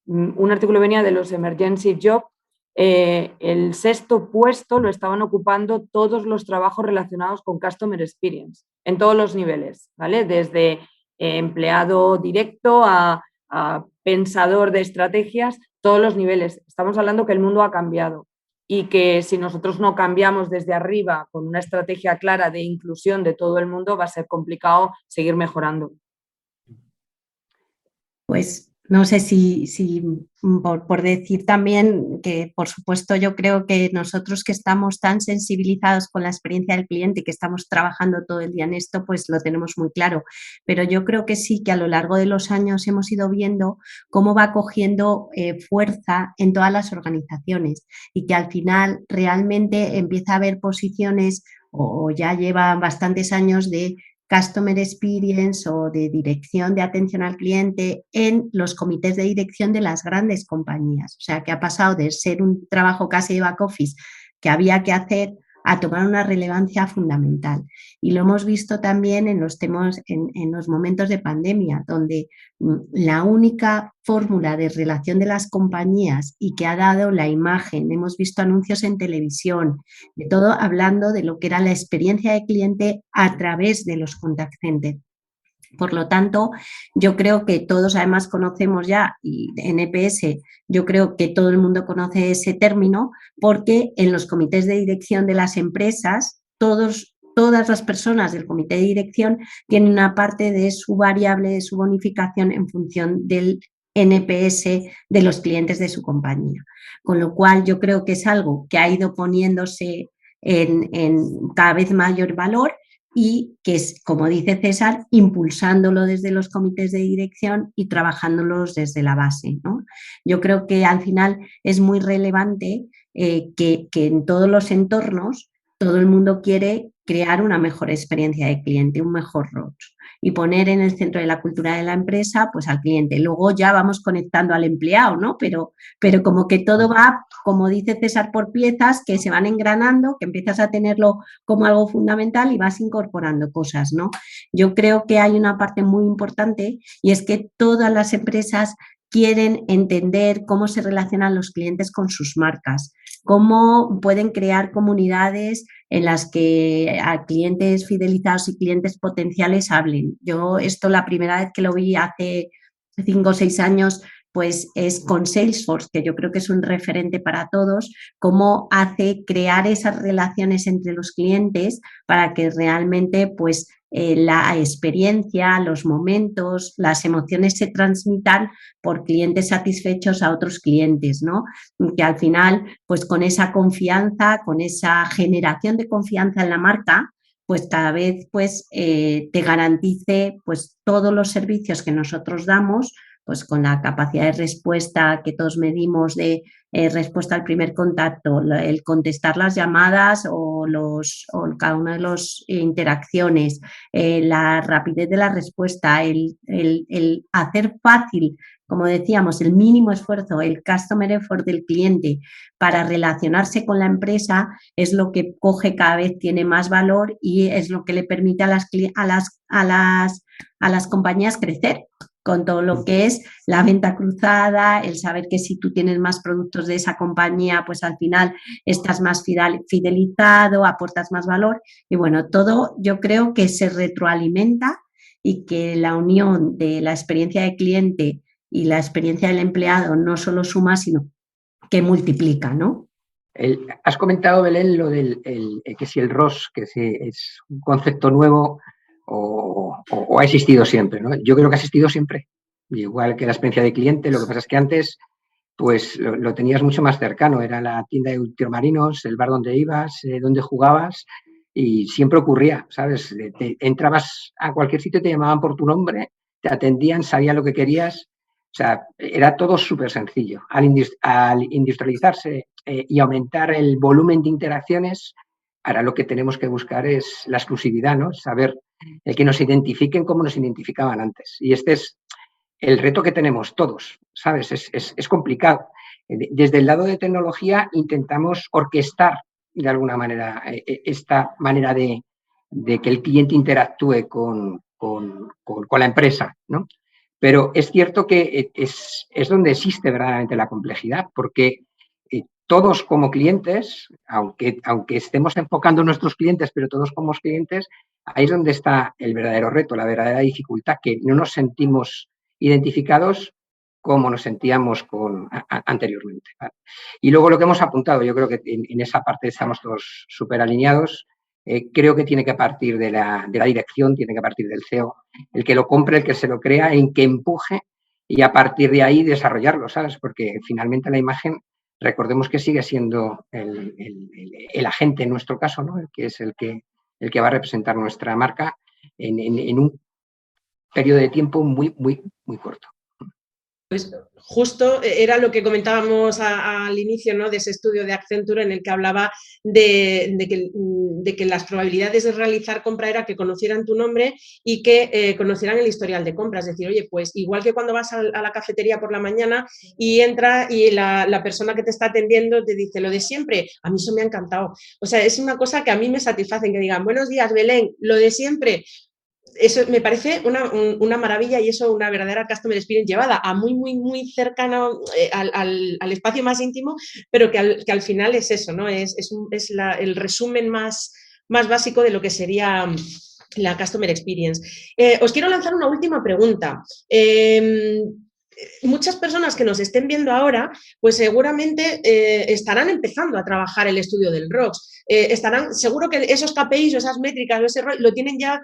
un artículo venía de los emergency jobs, el 6º puesto lo estaban ocupando todos los trabajos relacionados con Customer Experience, en todos los niveles, ¿vale? Desde empleado directo a pensador de estrategias, todos los niveles. Estamos hablando que el mundo ha cambiado y que si nosotros no cambiamos desde arriba con una estrategia clara de inclusión de todo el mundo, va a ser complicado seguir mejorando. Pues no sé si por decir también que, por supuesto, yo creo que nosotros que estamos tan sensibilizados con la experiencia del cliente y que estamos trabajando todo el día en esto, pues lo tenemos muy claro. Pero yo creo que sí que a lo largo de los años hemos ido viendo cómo va cogiendo fuerza en todas las organizaciones y que al final realmente empieza a haber posiciones o ya llevan bastantes años de Customer Experience o de dirección de atención al cliente en los comités de dirección de las grandes compañías. O sea, que ha pasado de ser un trabajo casi de back office que había que hacer a tomar una relevancia fundamental. Y lo hemos visto también en los temas, en los momentos de pandemia, donde la única fórmula de relación de las compañías y que ha dado la imagen, hemos visto anuncios en televisión, de todo hablando de lo que era la experiencia de cliente a través de los contact centers. Por lo tanto, yo creo que todos además conocemos ya, y NPS, yo creo que todo el mundo conoce ese término, porque en los comités de dirección de las empresas, todas las personas del comité de dirección tienen una parte de su variable, de su bonificación en función del NPS de los clientes de su compañía. Con lo cual, yo creo que es algo que ha ido poniéndose en cada vez mayor valor y que es, como dice César, impulsándolo desde los comités de dirección y trabajándolos desde la base, ¿no? Yo creo que al final es muy relevante que en todos los entornos todo el mundo quiere crear una mejor experiencia de cliente, un mejor ROCS y poner en el centro de la cultura de la empresa pues al cliente. Luego ya vamos conectando al empleado, ¿no? Pero como que todo va, como dice César, por piezas que se van engranando, que empiezas a tenerlo como algo fundamental y vas incorporando cosas, ¿no? Yo creo que hay una parte muy importante y es que todas las empresas quieren entender cómo se relacionan los clientes con sus marcas, cómo pueden crear comunidades en las que a clientes fidelizados y clientes potenciales hablen. Yo esto la primera vez que lo vi hace 5 o 6 años, pues es con Salesforce, que yo creo que es un referente para todos, cómo hace crear esas relaciones entre los clientes para que realmente pues la experiencia, los momentos, las emociones se transmitan por clientes satisfechos a otros clientes, ¿no? Que al final, pues con esa confianza, con esa generación de confianza en la marca, pues cada vez pues, te garantice pues, todos los servicios que nosotros damos, pues con la capacidad de respuesta que todos medimos de respuesta al primer contacto, el contestar las llamadas o cada una de las interacciones, la rapidez de la respuesta, el hacer fácil, como decíamos, el mínimo esfuerzo, el customer effort del cliente para relacionarse con la empresa es lo que coge cada vez, tiene más valor y es lo que le permite a las compañías crecer con todo lo que es la venta cruzada, el saber que si tú tienes más productos de esa compañía, pues al final estás más fidelizado, aportas más valor y bueno, todo yo creo que se retroalimenta y que la unión de la experiencia de cliente y la experiencia del empleado no solo suma, sino que multiplica, ¿no? Has comentado, Belén, lo del que si el ROS, que si es un concepto nuevo o ha existido siempre, ¿no? Yo creo que ha existido siempre, igual que la experiencia de cliente. Lo que pasa es que antes pues lo tenías mucho más cercano, era la tienda de ultramarinos, el bar donde ibas, donde jugabas y siempre ocurría, ¿sabes? Entrabas a cualquier sitio, te llamaban por tu nombre, te atendían, sabían lo que querías. O sea, era todo súper sencillo. Al industrializarse y aumentar el volumen de interacciones, ahora lo que tenemos que buscar es la exclusividad, ¿no? Saber el que nos identifiquen como nos identificaban antes. Y este es el reto que tenemos todos, ¿sabes? Es complicado. Desde el lado de tecnología intentamos orquestar de alguna manera esta manera de que el cliente interactúe con la empresa, ¿no? Pero es cierto que es donde existe verdaderamente la complejidad, porque todos como clientes, aunque estemos enfocando nuestros clientes, pero todos como clientes, ahí es donde está el verdadero reto, la verdadera dificultad, que no nos sentimos identificados como nos sentíamos anteriormente. ¿Vale? Y luego lo que hemos apuntado, yo creo que en esa parte estamos todos súper alineados. Creo que tiene que partir de la dirección, tiene que partir del CEO, el que lo compre, el que se lo crea, el que empuje y a partir de ahí desarrollarlo, ¿sabes? Porque finalmente la imagen, recordemos que sigue siendo el agente en nuestro caso, ¿no? Que es el que va a representar nuestra marca en un periodo de tiempo muy, muy, muy corto. Pues justo era lo que comentábamos al inicio, ¿no? De ese estudio de Accenture en el que hablaba de que las probabilidades de realizar compra era que conocieran tu nombre y que conocieran el historial de compra. Es decir, oye, pues igual que cuando vas a la cafetería por la mañana y entra y la persona que te está atendiendo te dice lo de siempre, a mí eso me ha encantado. O sea, es una cosa que a mí me satisface, que digan, buenos días, Belén, lo de siempre. Eso me parece una maravilla y eso una verdadera customer experience llevada a muy, muy, muy cercano al espacio más íntimo, pero que al final es eso, ¿no? Es el resumen más básico de lo que sería la customer experience. Os quiero lanzar una última pregunta. Muchas personas que nos estén viendo ahora, pues seguramente estarán empezando a trabajar el estudio del ROX. Seguro que esos KPIs o esas métricas o ese ROX lo tienen ya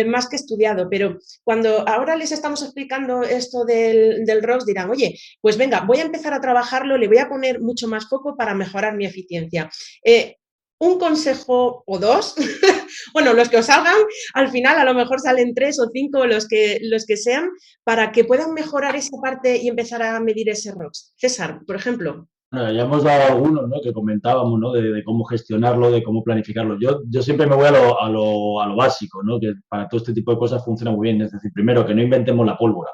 más que estudiado, pero cuando ahora les estamos explicando esto del ROX dirán, oye, pues venga, voy a empezar a trabajarlo, le voy a poner mucho más foco para mejorar mi eficiencia. Un consejo o dos, bueno, los que os salgan, al final a lo mejor salen 3 o 5 los que sean, para que puedan mejorar esa parte y empezar a medir ese ROX. César, por ejemplo. Bueno, ya hemos dado algunos, ¿no? Que comentábamos, ¿no? De cómo gestionarlo, de cómo planificarlo. Yo siempre me voy a lo básico, ¿no? Que para todo este tipo de cosas funciona muy bien. Es decir, primero, que no inventemos la pólvora.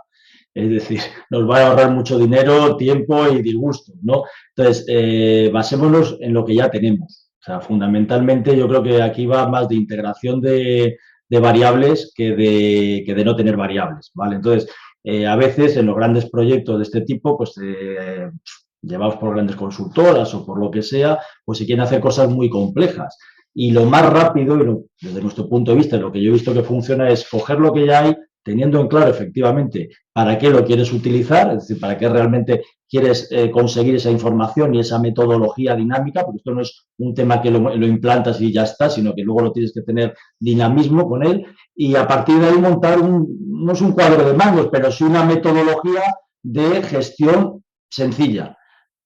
Es decir, nos va a ahorrar mucho dinero, tiempo y disgusto, ¿no? Entonces, basémonos en lo que ya tenemos. O sea, fundamentalmente yo creo que aquí va más de integración de variables que de no tener variables, ¿vale? Entonces, a veces en los grandes proyectos de este tipo, pues llevados por grandes consultoras o por lo que sea, pues si quieren hacer cosas muy complejas. Y lo más rápido, desde nuestro punto de vista, lo que yo he visto que funciona es coger lo que ya hay, teniendo en claro efectivamente para qué lo quieres utilizar, es decir, para qué realmente quieres conseguir esa información y esa metodología dinámica, porque esto no es un tema que lo implantas y ya está, sino que luego lo tienes que tener dinamismo con él, y a partir de ahí montar no es un cuadro de mangos, pero sí una metodología de gestión sencilla.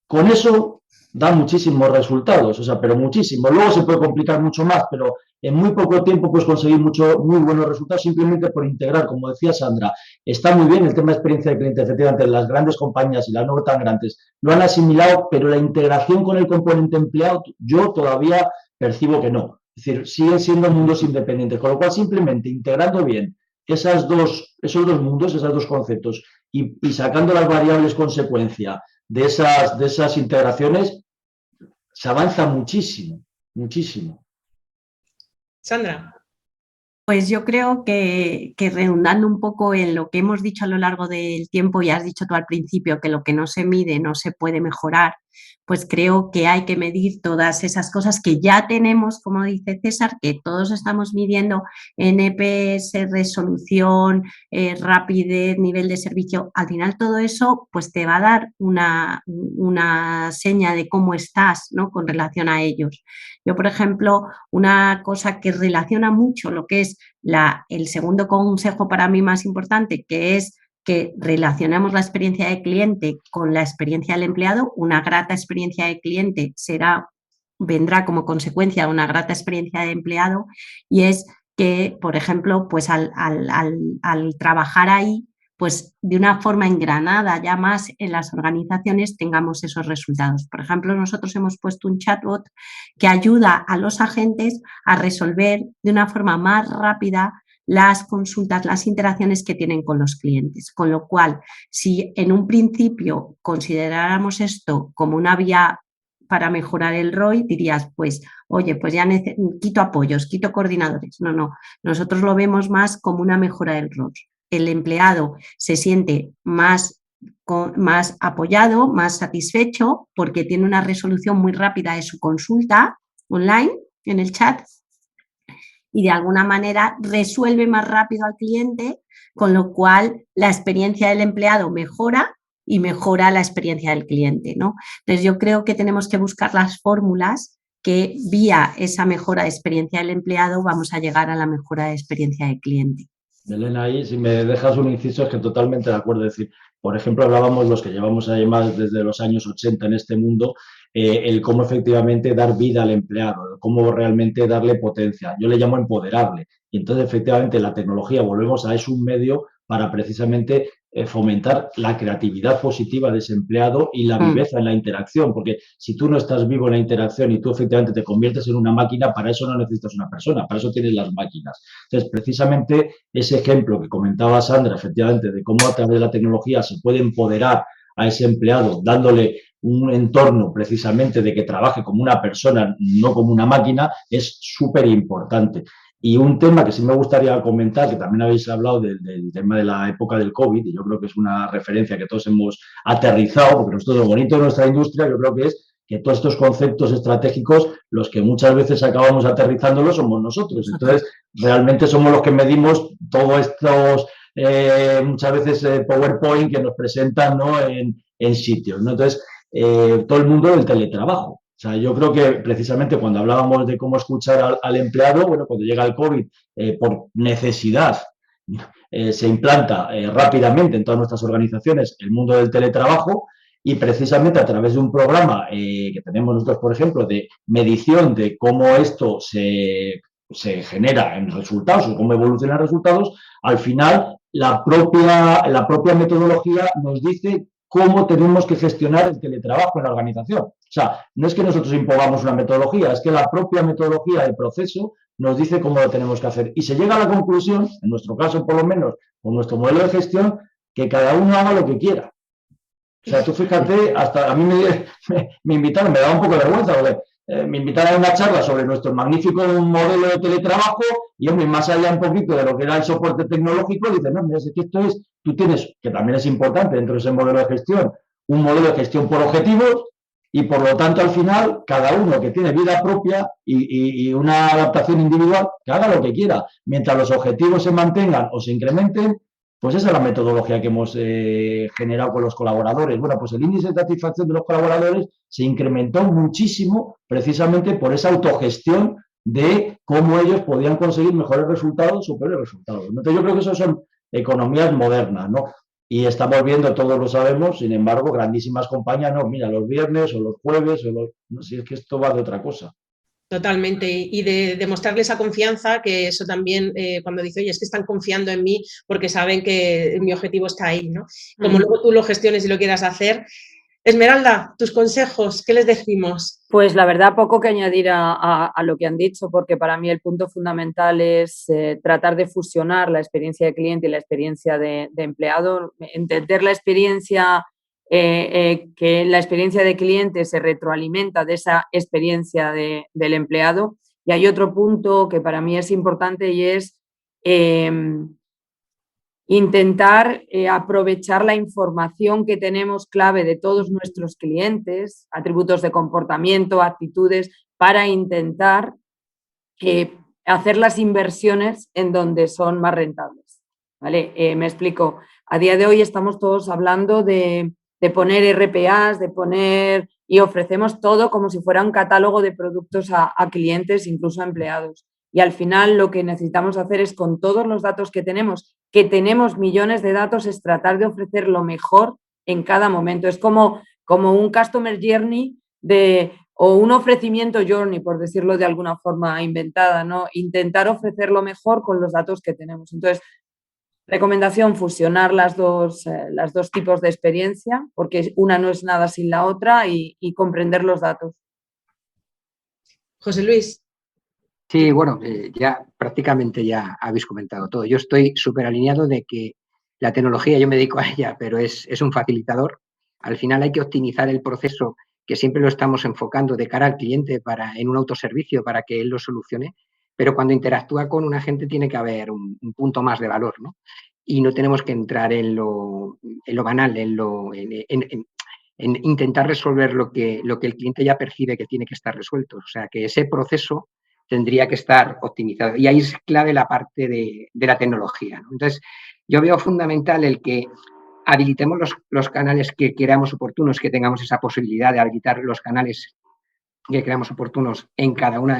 Con eso da muchísimos resultados, o sea, pero muchísimo. Luego se puede complicar mucho más, pero en muy poco tiempo puedes conseguir muy buenos resultados simplemente por integrar, como decía Sandra. Está muy bien el tema de experiencia de cliente, efectivamente, las grandes compañías y las no tan grandes lo han asimilado, pero la integración con el componente empleado yo todavía percibo que no. Es decir, siguen siendo mundos independientes, con lo cual simplemente integrando bien esos dos mundos, esos dos conceptos y sacando las variables consecuencia de esas integraciones, se avanza muchísimo, muchísimo. Sandra. Pues yo creo que redundando un poco en lo que hemos dicho a lo largo del tiempo, y has dicho tú al principio que lo que no se mide no se puede mejorar, pues creo que hay que medir todas esas cosas que ya tenemos, como dice César, que todos estamos midiendo: NPS, resolución, rapidez, nivel de servicio. Al final todo eso pues te va a dar una seña de cómo estás, ¿no?, con relación a ellos. Yo, por ejemplo, una cosa que relaciona mucho lo que es el segundo consejo para mí más importante, que es que relacionemos la experiencia de cliente con la experiencia del empleado. Una grata experiencia de cliente vendrá como consecuencia de una grata experiencia de empleado, y es que, por ejemplo, pues al trabajar ahí, pues de una forma engranada ya más en las organizaciones, tengamos esos resultados. Por ejemplo, nosotros hemos puesto un chatbot que ayuda a los agentes a resolver de una forma más rápida las consultas, las interacciones que tienen con los clientes. Con lo cual, si en un principio consideráramos esto como una vía para mejorar el ROI, dirías, pues, oye, pues ya quito apoyos, quito coordinadores. No, nosotros lo vemos más como una mejora del ROI. El empleado se siente más apoyado, más satisfecho, porque tiene una resolución muy rápida de su consulta online en el chat, y de alguna manera resuelve más rápido al cliente, con lo cual la experiencia del empleado mejora y mejora la experiencia del cliente, ¿no? Entonces yo creo que tenemos que buscar las fórmulas que vía esa mejora de experiencia del empleado vamos a llegar a la mejora de experiencia del cliente. Elena, ahí si me dejas un inciso es que totalmente de acuerdo. Es decir, por ejemplo, hablábamos los que llevamos ahí más desde los años 80 en este mundo, el cómo efectivamente dar vida al empleado, cómo realmente darle potencia. Yo le llamo empoderarle. Y entonces, efectivamente, la tecnología, volvemos a, es un medio para precisamente fomentar la creatividad positiva de ese empleado y la viveza en la interacción, porque si tú no estás vivo en la interacción y tú efectivamente te conviertes en una máquina, para eso no necesitas una persona, para eso tienes las máquinas. Entonces, precisamente ese ejemplo que comentaba Sandra, efectivamente, de cómo a través de la tecnología se puede empoderar a ese empleado, dándole un entorno precisamente de que trabaje como una persona, no como una máquina, es súper importante. Y un tema que sí me gustaría comentar, que también habéis hablado del tema de la época del COVID, y yo creo que es una referencia que todos hemos aterrizado, porque nosotros lo bonito de nuestra industria yo creo que es que todos estos conceptos estratégicos, los que muchas veces acabamos aterrizándolos somos nosotros. Entonces, realmente somos los que medimos todos estos, muchas veces, PowerPoint que nos presentan, ¿no?, en sitios, ¿no? Entonces, todo el mundo del teletrabajo. O sea, yo creo que precisamente cuando hablábamos de cómo escuchar al empleado, bueno, cuando llega el COVID, por necesidad, se implanta rápidamente en todas nuestras organizaciones el mundo del teletrabajo, y precisamente a través de un programa que tenemos nosotros, por ejemplo, de medición de cómo esto se genera en resultados o cómo evolucionan resultados, al final la propia metodología nos dice cómo tenemos que gestionar el teletrabajo en la organización. O sea, no es que nosotros impongamos una metodología, es que la propia metodología del proceso nos dice cómo lo tenemos que hacer. Y se llega a la conclusión, en nuestro caso por lo menos, con nuestro modelo de gestión, que cada uno haga lo que quiera. O sea, tú fíjate, hasta a mí me invitaron, me daba un poco de vergüenza, porque me invitaron a una charla sobre nuestro magnífico modelo de teletrabajo y, hombre, más allá un poquito de lo que era el soporte tecnológico, dicen, no, mira, es que esto es, tú tienes, que también es importante dentro de ese modelo de gestión, un modelo de gestión por objetivos, y por lo tanto al final cada uno que tiene vida propia y una adaptación individual, que haga lo que quiera, mientras los objetivos se mantengan o se incrementen, pues esa es la metodología que hemos generado con los colaboradores. Bueno, pues el índice de satisfacción de los colaboradores se incrementó muchísimo precisamente por esa autogestión de cómo ellos podían conseguir mejores resultados o peores resultados. Entonces yo creo que eso son economías modernas, ¿no? Y estamos viendo, todos lo sabemos, sin embargo, grandísimas compañías, no, mira, los viernes o los jueves, no sé, es que esto va de otra cosa. Totalmente, y de demostrarle esa confianza, que eso también, cuando dice, oye, es que están confiando en mí porque saben que mi objetivo está ahí, ¿no? Como luego tú lo gestiones y lo quieras hacer. Esmeralda, tus consejos, ¿qué les decimos? Pues la verdad, poco que añadir a lo que han dicho, porque para mí el punto fundamental es tratar de fusionar la experiencia de cliente y la experiencia de empleado, entender la experiencia, que la experiencia de cliente se retroalimenta de esa experiencia del empleado. Y hay otro punto que para mí es importante y es intentar aprovechar la información que tenemos clave de todos nuestros clientes, atributos de comportamiento, actitudes, para intentar hacer las inversiones en donde son más rentables. ¿Vale? Me explico. A día de hoy estamos todos hablando de poner RPAs, de poner y ofrecemos todo como si fuera un catálogo de productos a clientes, incluso a empleados. Y al final lo que necesitamos hacer es, con todos los datos que tenemos millones de datos, es tratar de ofrecer lo mejor en cada momento. Es como un customer journey o un ofrecimiento journey, por decirlo de alguna forma inventada, ¿no? Intentar ofrecer lo mejor con los datos que tenemos. Entonces, recomendación, fusionar las dos tipos de experiencia, porque una no es nada sin la otra, y comprender los datos. José Luis. Sí, bueno, ya prácticamente ya habéis comentado todo. Yo estoy súper alineado de que la tecnología, yo me dedico a ella, pero es un facilitador. Al final hay que optimizar el proceso, que siempre lo estamos enfocando de cara al cliente en un autoservicio para que él lo solucione, pero cuando interactúa con un agente tiene que haber un punto más de valor, ¿no? Y no tenemos que entrar en lo banal, en intentar resolver lo que el cliente ya percibe que tiene que estar resuelto. O sea, que ese proceso tendría que estar optimizado. Y ahí es clave la parte de la tecnología, ¿no? Entonces, yo veo fundamental el que habilitemos los canales que creamos oportunos, que tengamos esa posibilidad de habilitar los canales que creamos oportunos en cada una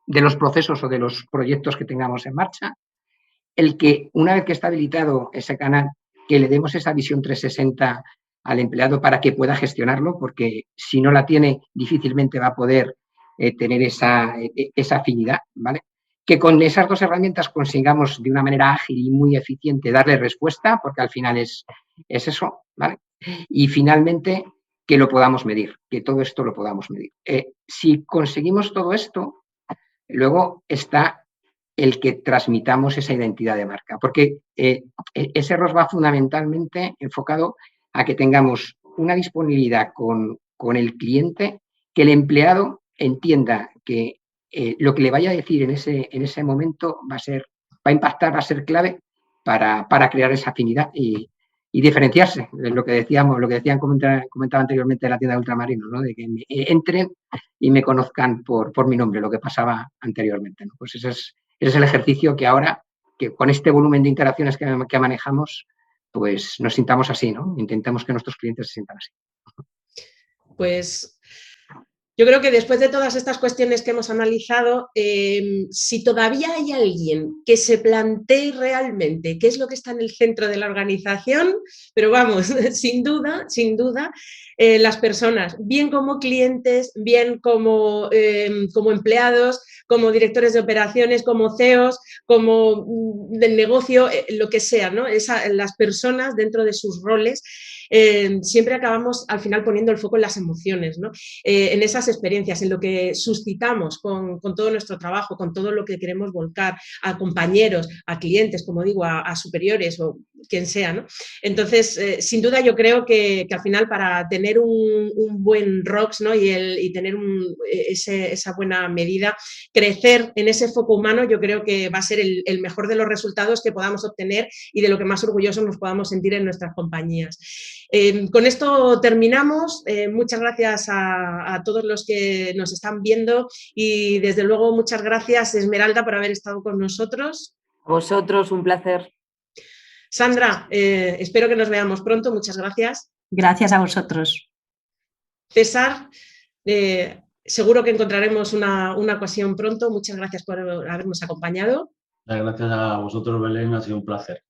de los procesos o de los proyectos que tengamos en marcha. El que, una vez que está habilitado ese canal, que le demos esa visión 360 al empleado para que pueda gestionarlo, porque si no la tiene, difícilmente va a poder tener esa afinidad, ¿vale? Que con esas dos herramientas consigamos de una manera ágil y muy eficiente darle respuesta, porque al final es eso, ¿vale? Y finalmente, que lo podamos medir, que todo esto lo podamos medir. Si conseguimos todo esto, luego está el que transmitamos esa identidad de marca, porque ese ROS va fundamentalmente enfocado a que tengamos una disponibilidad con el cliente, que el empleado entienda que lo que le vaya a decir en ese momento va a impactar, va a ser clave para crear esa afinidad y diferenciarse. Lo que decían, comentaba anteriormente de la tienda de Ultramarinos, ¿no? De que entren y me conozcan por mi nombre, lo que pasaba anteriormente, ¿no? Pues ese es el ejercicio que ahora, que con este volumen de interacciones que manejamos, pues nos sintamos así, ¿no? Intentemos que nuestros clientes se sientan así. Pues yo creo que después de todas estas cuestiones que hemos analizado, si todavía hay alguien que se plantee realmente qué es lo que está en el centro de la organización, pero vamos, sin duda, las personas, bien como clientes, bien como empleados, como directores de operaciones, como CEOs, como del negocio, lo que sea, ¿no? Las personas dentro de sus roles, siempre acabamos al final poniendo el foco en las emociones, ¿no? En esas experiencias, en lo que suscitamos con todo nuestro trabajo, con todo lo que queremos volcar a compañeros, a clientes, como digo, a superiores o quien sea, ¿no? Entonces, sin duda yo creo que al final para tener un buen ROX, ¿no? y tener esa buena medida, crecer en ese foco humano, yo creo que va a ser el mejor de los resultados que podamos obtener y de lo que más orgullosos nos podamos sentir en nuestras compañías. Con esto terminamos. Muchas gracias a todos los que nos están viendo y desde luego muchas gracias, Esmeralda, por haber estado con nosotros. A vosotros, un placer. Sandra, espero que nos veamos pronto. Muchas gracias. Gracias a vosotros. César, seguro que encontraremos una ocasión pronto. Muchas gracias por habernos acompañado. Gracias a vosotros, Belén, ha sido un placer.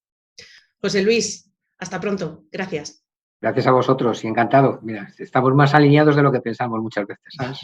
José Luis, hasta pronto. Gracias. Gracias a vosotros y encantado. Mira, estamos más alineados de lo que pensamos muchas veces, ¿sabes?